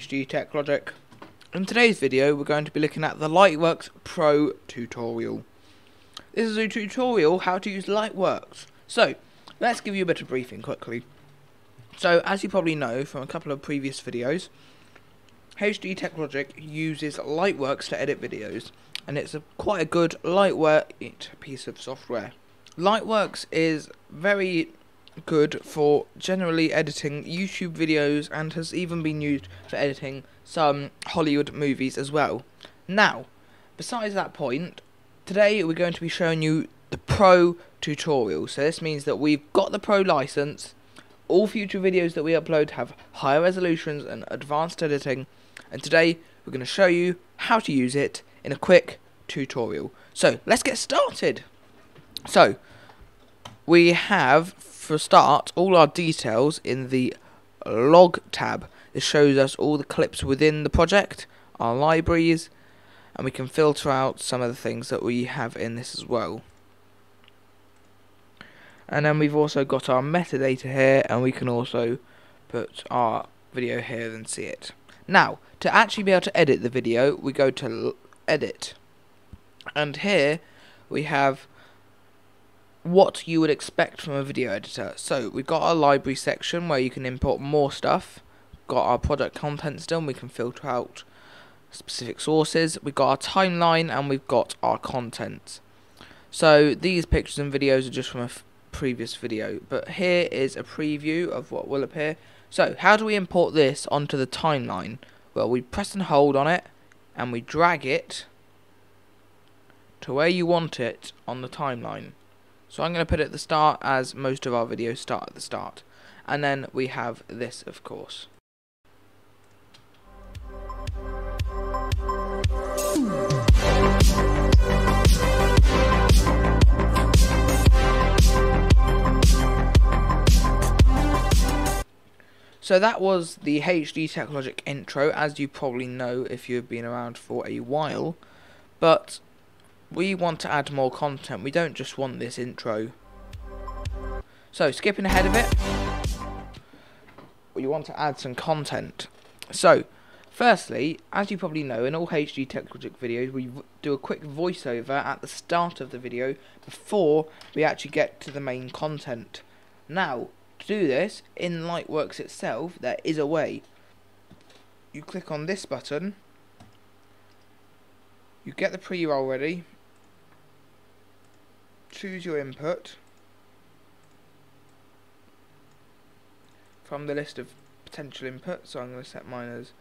HDTechLogic. In today's video we're going to be looking at the LIGHTWORKS Pro tutorial. This is a tutorial how to use LIGHTWORKS. So let's give you a bit of briefing quickly. So as you probably know from a couple of previous videos, HDTechLogic uses LIGHTWORKS to edit videos, and it's quite a good lightweight piece of software. LIGHTWORKS is very good for generally editing YouTube videos and has even been used for editing some Hollywood movies as well. Now, besides that point, today we're going to be showing you the Pro tutorial. So this means that we've got the Pro license. All future videos that we upload have higher resolutions and advanced editing, and today we're going to show you how to use it in a quick tutorial. So let's get started. So we have, for a start, all our details in the log tab. This shows us all the clips within the project, our libraries, and we can filter out some of the things that we have in this as well. And then we've also got our metadata here, and we can also put our video here and see it. Now, to actually be able to edit the video, we go to edit, and here we have what you would expect from a video editor. So we've got our library section where you can import more stuff. Got our product content still, and we can filter out specific sources. We've got our timeline, and we've got our content. So these pictures and videos are just from a previous video, but here is a preview of what will appear. So how do we import this onto the timeline? Well, we press and hold on it, and we drag it to where you want it on the timeline. So I'm going to put it at the start, as most of our videos start at the start. And then we have this, of course. So that was the HDTechLogic intro, as you probably know if you've been around for a while. But we want to add more content. We don't just want this intro. So skipping ahead of it, we want to add some content. So firstly, as you probably know, in all HDTechLogic videos we do a quick voiceover at the start of the video before we actually get to the main content. Now, to do this in LIGHTWORKS itself, there is a way. You click on this button, you get the pre-roll ready, choose your input from the list of potential inputs. So I'm going to set mine as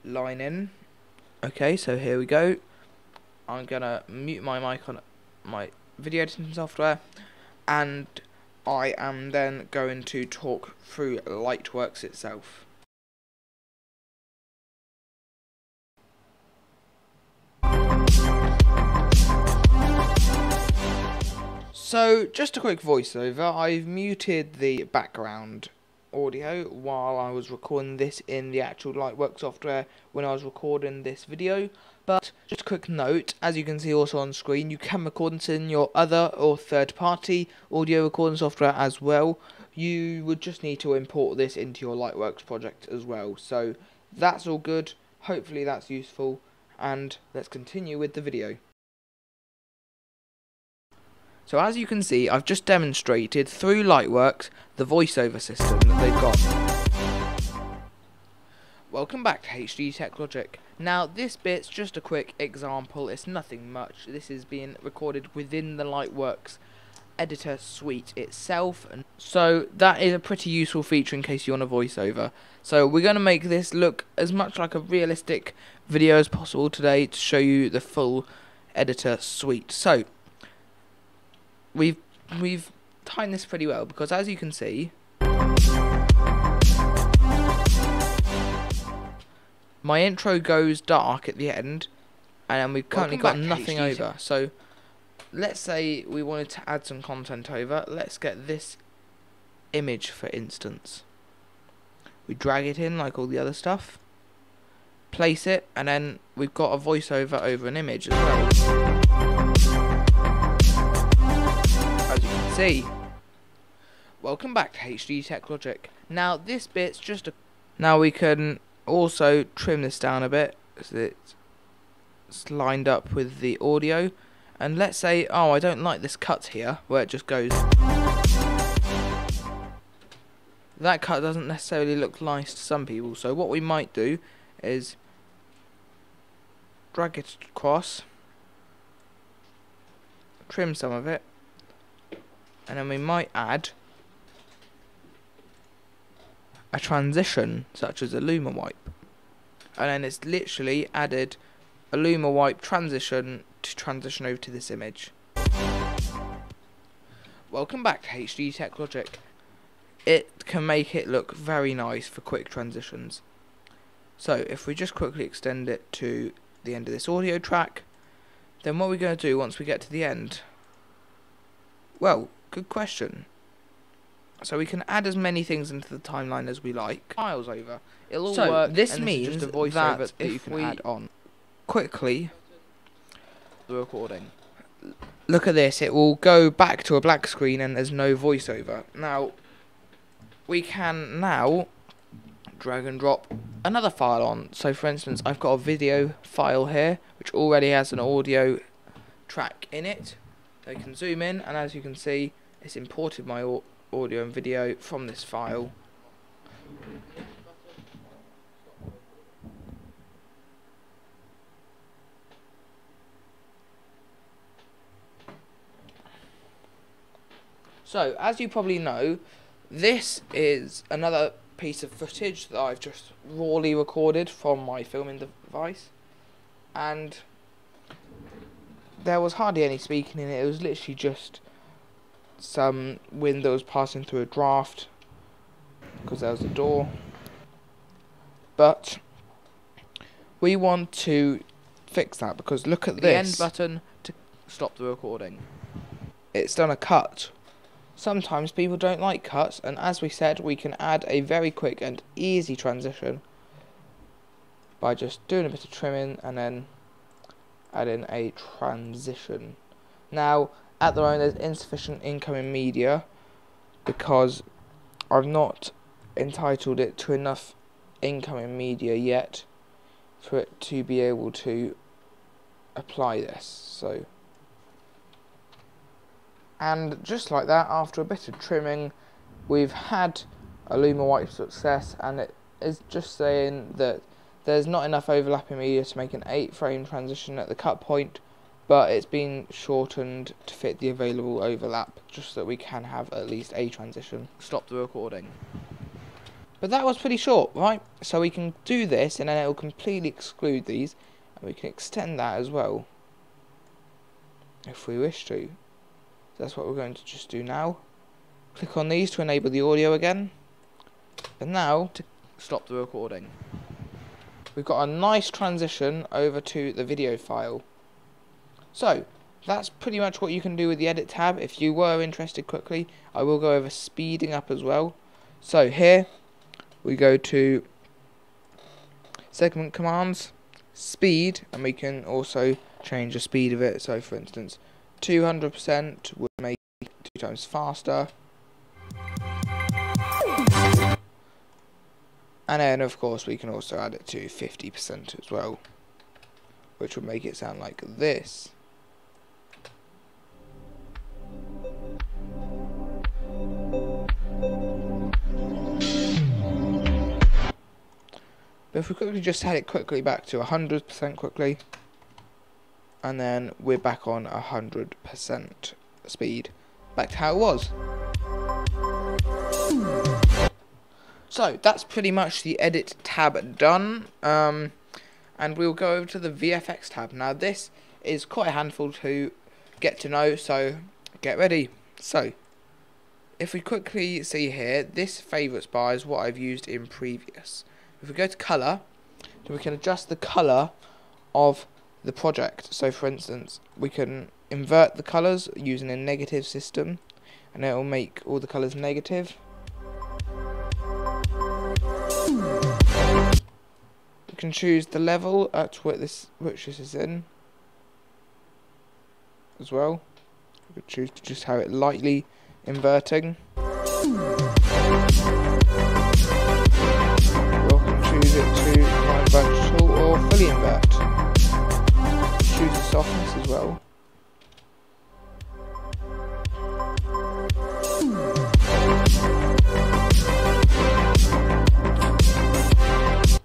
line in. Okay, so here we go. I'm going to mute my mic on my video editing software, and I am then going to talk through LIGHTWORKS itself. So, just a quick voiceover. I've muted the background audio while I was recording this in the actual LIGHTWORKS software when I was recording this video. But just a quick note, as you can see also on screen, you can record this in your other or third-party audio recording software as well. You would just need to import this into your LIGHTWORKS project as well. So that's all good. Hopefully that's useful, and let's continue with the video. So as you can see, I've just demonstrated through LIGHTWORKS the voiceover system that they've got. Welcome back to HDTechLogic. Now this bit's just a quick example, it's nothing much. This is being recorded within the LIGHTWORKS editor suite itself, and so that is a pretty useful feature in case you want a voiceover. So we're going to make this look as much like a realistic video as possible today to show you the full editor suite. So we've timed this pretty well, because as you can see, my intro goes dark at the end, and we've currently got nothing over. So let's say we wanted to add some content over. Let's get this image, for instance. We drag it in like all the other stuff, place it, and then we've got a voiceover over an image as well. As you can see. Welcome back to HDTechLogic. Now this bit's just a... Now we can also trim this down a bit so it's lined up with the audio. And let's say, oh, I don't like this cut here where it just goes. That cut doesn't necessarily look nice to some people, so what we might do is drag it across, trim some of it, and then we might add a transition such as a Luma wipe, and then it's literally added a Luma wipe transition to transition over to this image. Welcome back to HDTechLogic. It can make it look very nice for quick transitions. So if we just quickly extend it to the end of this audio track, then what we're going to do once we get to the end? Well, good question. So we can add as many things into the timeline as we like. Files over. It'll all work. This means just a voiceover that you can add on. Quickly, the recording. Look at this. It will go back to a black screen and there's no voiceover. Now, we can now drag and drop another file on. So for instance, I've got a video file here which already has an audio track in it. So you can zoom in, and as you can see, it's imported my audio and video from this file. So, as you probably know, this is another piece of footage that I've just rawly recorded from my filming device, and there was hardly any speaking in it. It was literally just some wind that was passing through a draft because there was a door. But we want to fix that because look at this. The end button to stop the recording. It's done a cut. Sometimes people don't like cuts, and as we said, we can add a very quick and easy transition by just doing a bit of trimming and then adding a transition. Now, at the moment, there's insufficient incoming media because I've not entitled it to enough incoming media yet for it to be able to apply this. So, and just like that, after a bit of trimming, we've had a Luma wipe success, and it is just saying that there's not enough overlapping media to make an 8-frame transition at the cut point, but it's been shortened to fit the available overlap, just so that we can have at least a transition. Stop the recording. But that was pretty short, right? So we can do this, and then it will completely exclude these, and we can extend that as well, if we wish to. That's what we're going to just do now. Click on these to enable the audio again. And now, to stop the recording. We've got a nice transition over to the video file. So, that's pretty much what you can do with the edit tab. If you were interested quickly, I will go over speeding up as well. So here, we go to segment commands, speed, and we can also change the speed of it. So for instance, 200% would make it 2 times faster. And then of course we can also add it to 50% as well, which would make it sound like this. But if we quickly just set it quickly back to 100% quickly, and then we're back on 100% speed, back to how it was. So that's pretty much the edit tab done, and we'll go over to the VFX tab. Now this is quite a handful to get to know, so get ready. So if we quickly see here, this favourites bar is what I've used in previous. If we go to colour, then we can adjust the colour of the project. So for instance, we can invert the colours using a negative system, and it will make all the colours negative. We can choose the level at which this is in as well. We could choose to just have it lightly inverting. Choose it to fully invert. Choose the softness as well.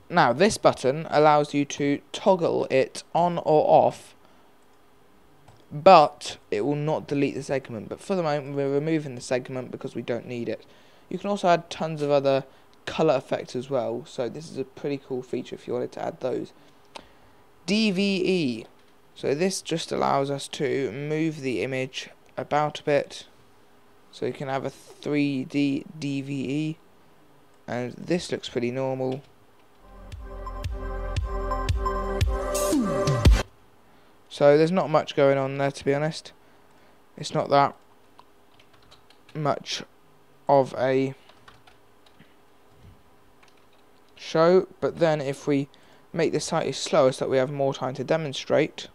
Now this button allows you to toggle it on or off, but it will not delete the segment. But for the moment we're removing the segment because we don't need it. You can also add tons of other colour effects as well, so this is a pretty cool feature if you wanted to add those. DVE, so this just allows us to move the image about a bit, so you can have a 3D DVE, and this looks pretty normal. So there's not much going on there, to be honest. It's not that much of a show, but then if we make this slightly slower so that we have more time to demonstrate,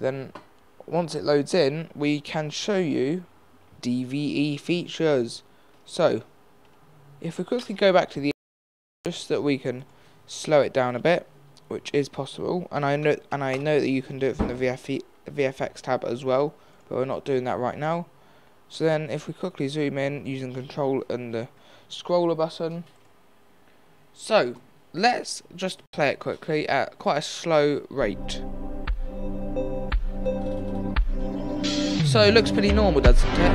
then once it loads in we can show you DVE features. So if we quickly go back to the just so that we can slow it down a bit, which is possible, and I know that you can do it from the VFX tab as well, but we're not doing that right now. So then if we quickly zoom in using Control and the scroller button, so let's just play it quickly at quite a slow rate. So it looks pretty normal, doesn't it?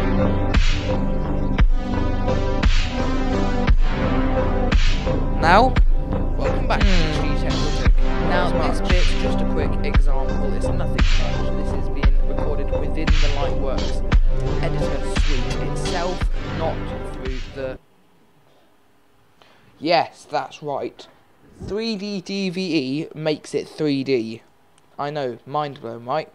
Now, welcome back to HDTechLogic. Now this bit's just a quick example, it's nothing much. This is being recorded within the Lightworks editor suite itself, not through the... Yes, that's right. 3D DVE makes it 3D. I know, mind blown, right?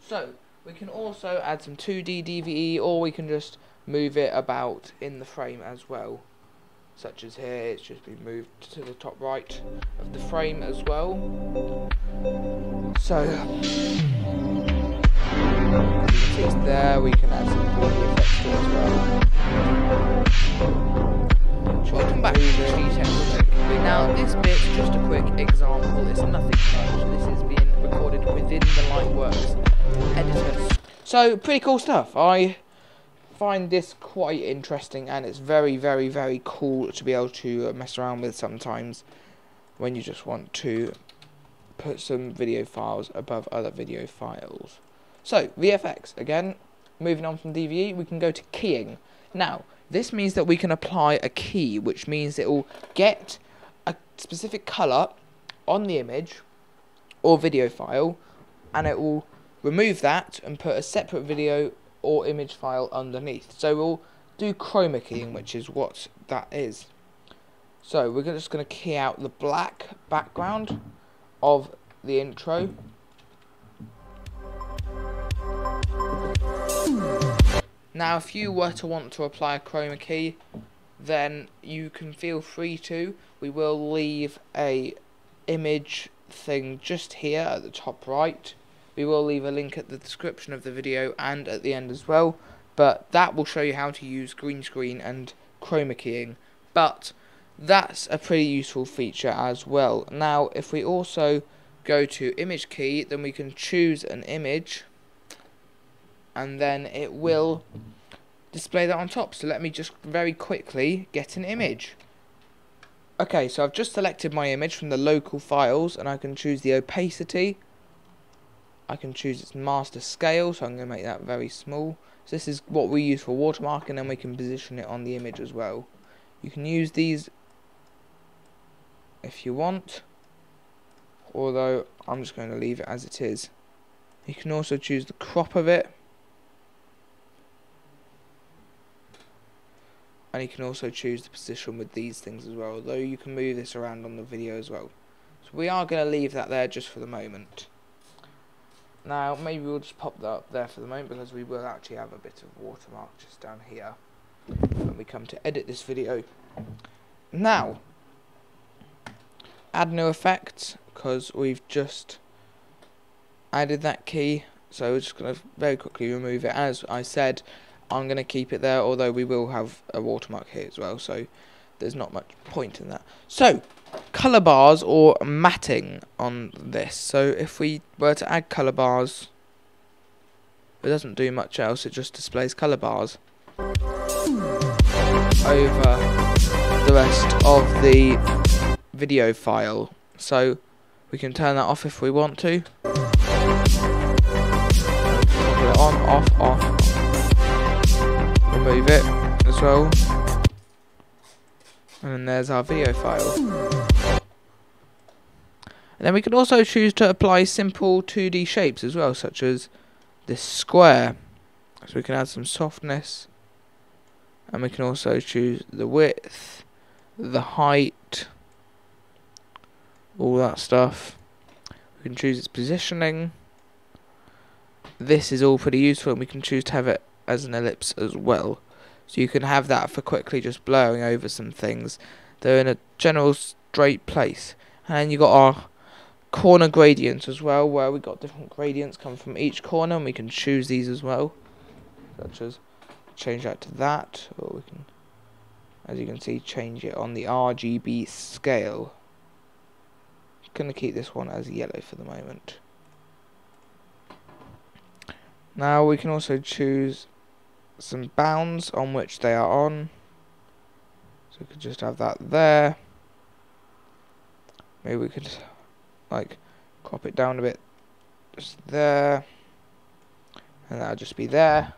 So, we can also add some 2D DVE, or we can just move it about in the frame as well. Such as here, it's just been moved to the top right of the frame as well. So, it's there, we can add some 4D effects to it as well. Welcome back to HDTechLogic. Now this bit's just a quick example, it's nothing much. This is being recorded within the Lightworks editor. So, pretty cool stuff. I find this quite interesting, and it's very, very, very cool to be able to mess around with sometimes when you just want to put some video files above other video files. So, VFX, again, moving on from DVE, we can go to keying. Now, this means that we can apply a key, which means it will get a specific colour on the image or video file, and it will remove that and put a separate video or image file underneath. So we'll do chroma keying, which is what that is. So we're just going to key out the black background of the intro. Now if you were to want to apply a chroma key, then you can feel free to. We will leave a image thing just here at the top right. We will leave a link at the description of the video and at the end as well, but that will show you how to use green screen and chroma keying. But that's a pretty useful feature as well. Now if we also go to image key, then we can choose an image, and then it will display that on top. So let me just very quickly get an image. Okay, so I've just selected my image from the local files, and I can choose the opacity. I can choose its master scale, so I'm going to make that very small. So this is what we use for watermark, and then we can position it on the image as well. You can use these if you want, although I'm just going to leave it as it is. You can also choose the crop of it, and you can also choose the position with these things as well, although you can move this around on the video as well. So we are going to leave that there just for the moment. Now maybe we'll just pop that up there for the moment, because we will actually have a bit of watermark just down here when we come to edit this video. Now add new effect, because we've just added that key, so we're just going to very quickly remove it. As I said, I'm going to keep it there, although we will have a watermark here as well. So there's not much point in that. So, colour bars or matting on this. So if we were to add colour bars, it doesn't do much else, it just displays colour bars over the rest of the video file. So we can turn that off if we want to. Put it on, off. Remove it as well. And then there's our video file. And then we can also choose to apply simple 2D shapes as well, such as this square. So we can add some softness. And we can also choose the width, the height, all that stuff. We can choose its positioning. This is all pretty useful, and we can choose to have it as an ellipse as well. So you can have that for quickly just blurring over some things. They're in a general straight place. And then you got our corner gradients as well, where we got different gradients come from each corner, and we can choose these as well. Such as change that to that, or we can, as you can see, change it on the RGB scale. I'm gonna keep this one as yellow for the moment. Now we can also choose some bounds on which they are on. So we could just have that there. Maybe we could like crop it down a bit, just there, and that'll just be there.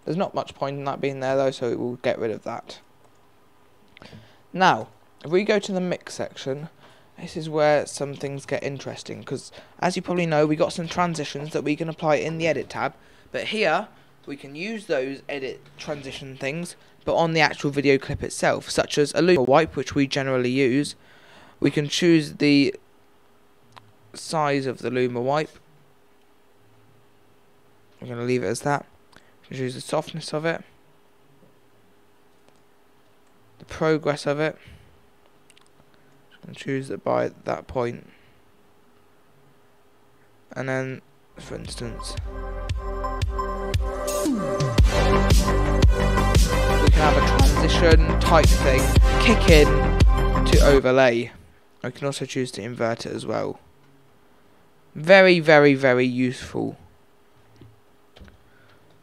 There's not much point in that being there though, so it will get rid of that. Now, if we go to the mix section, this is where some things get interesting, because as you probably know, we got some transitions that we can apply in the edit tab, but here we can use those edit transition things but on the actual video clip itself, such as a luma wipe, which we generally use. We can choose the size of the luma wipe. I'm going to leave it as that. We can choose the softness of it, the progress of it, and choose it by that point. And then, for instance, we can have a transition type thing, kick in to overlay. I can also choose to invert it as well. Very, very, very useful.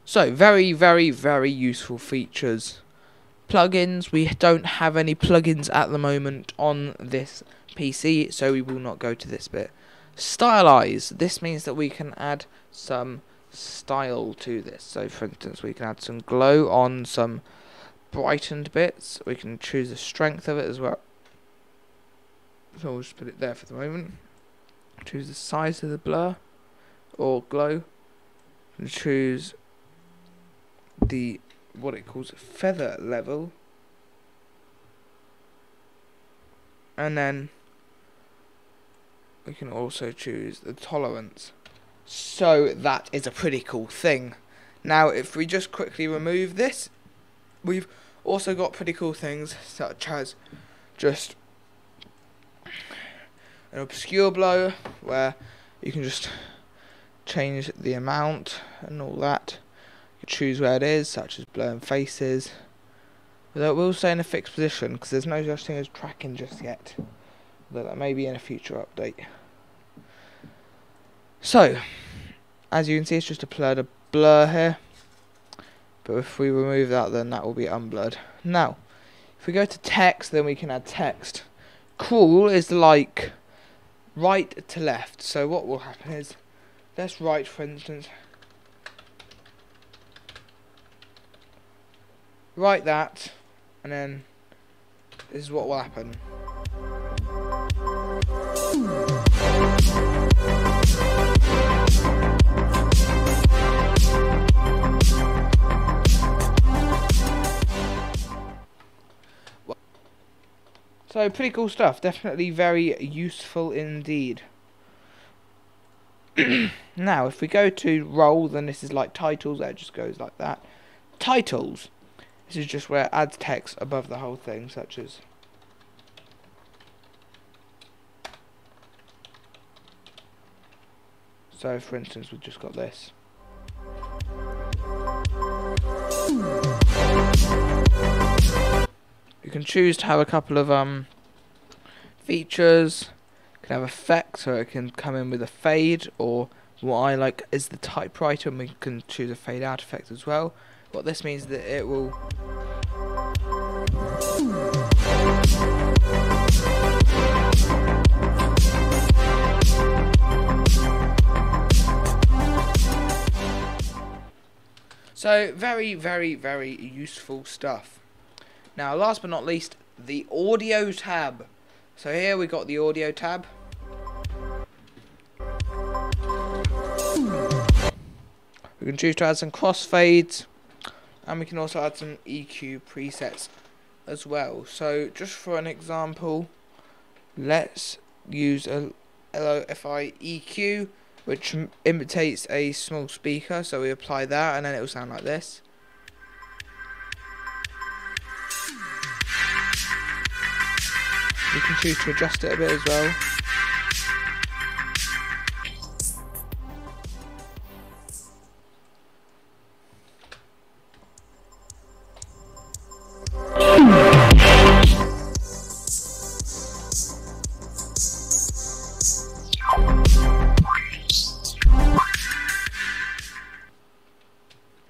So, very, very, very useful features. Plugins, we don't have any plugins at the moment on this PC, so we will not go to this bit. Stylize, this means that we can add some style to this. So for instance, we can add some glow on some brightened bits. We can choose the strength of it as well. So we'll just put it there for the moment. Choose the size of the blur or glow, and choose the what it calls feather level, and then we can also choose the tolerance. So that is a pretty cool thing. Now if we just quickly remove this, we've also got pretty cool things such as just an obscure blow, where you can just change the amount and all that. Choose where it is, such as blurring faces, although it will stay in a fixed position because there's no such thing as tracking just yet, although that may be in a future update. So as you can see, it's just a blur here, but if we remove that, then that will be unblurred. Now if we go to text, then we can add text. Cool is like right to left, so what will happen is, let's write, for instance, write that, and then this is what will happen. So pretty cool stuff, definitely very useful indeed. Now if we go to roll, then this is like titles, that just goes like that. Titles. This is just where it adds text above the whole thing, such as so for instance we've just got this. You can choose to have a couple of features. You can have effects, so it can come in with a fade, or what I like is the typewriter, and we can choose a fade out effect as well. What this means is that it will so very, very, very useful stuff. Now, last but not least, the audio tab. So here we got the audio tab. We can choose to add some crossfades, and we can also add some EQ presets as well. So just for an example, let's use a LO-FI EQ, which imitates a small speaker. So we apply that, and then it will sound like this. You can choose to adjust it a bit as well.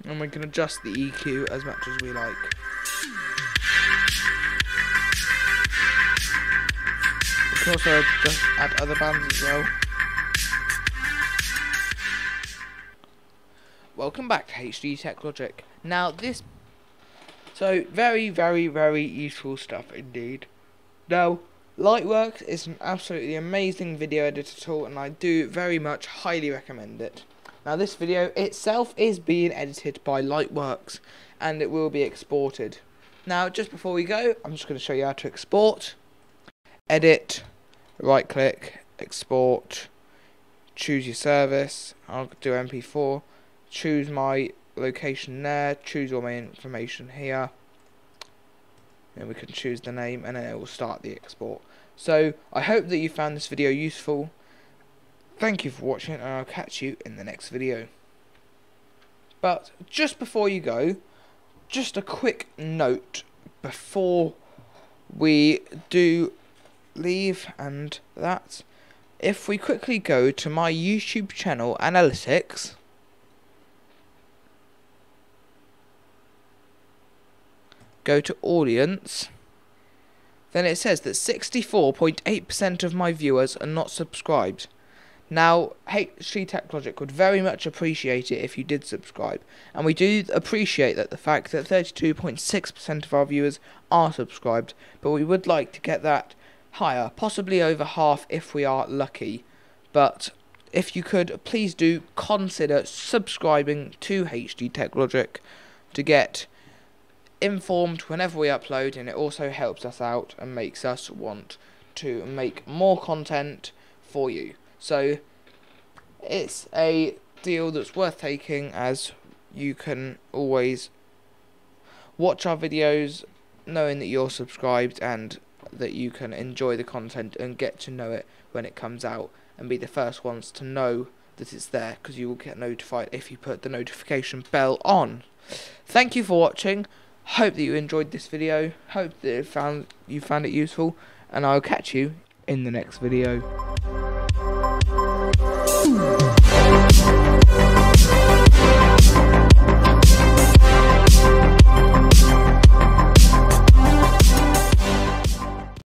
And we can adjust the EQ as much as we like. We can also just add other bands as well. Welcome back to HDTechLogic. Now so very, very, very useful stuff indeed. Now, Lightworks is an absolutely amazing video editor tool, and I do very much highly recommend it. Now, this video itself is being edited by Lightworks, and it will be exported. Now, just before we go, I'm just going to show you how to export. Edit, right click, export, choose your service. I'll do MP4, choose my location there, choose all my information here, and we can choose the name, and then it will start the export. So I hope that you found this video useful. Thank you for watching, and I'll catch you in the next video. But just before you go, just a quick note before we do leave, and that if we quickly go to my YouTube channel analytics, go to audience, then it says that 64.8% of my viewers are not subscribed. Now, HDTechLogic would very much appreciate it if you did subscribe, and we do appreciate that the fact that 32.6% of our viewers are subscribed, but we would like to get that higher, possibly over half if we are lucky. But if you could, please do consider subscribing to HDTechLogic to get informed whenever we upload, and it also helps us out and makes us want to make more content for you. So it's a deal that's worth taking, as you can always watch our videos knowing that you're subscribed, and that you can enjoy the content and get to know it when it comes out and be the first ones to know that it's there, because you will get notified if you put the notification bell on. Thank you for watching. Hope that you enjoyed this video. Hope that you found it useful, and I'll catch you in the next video.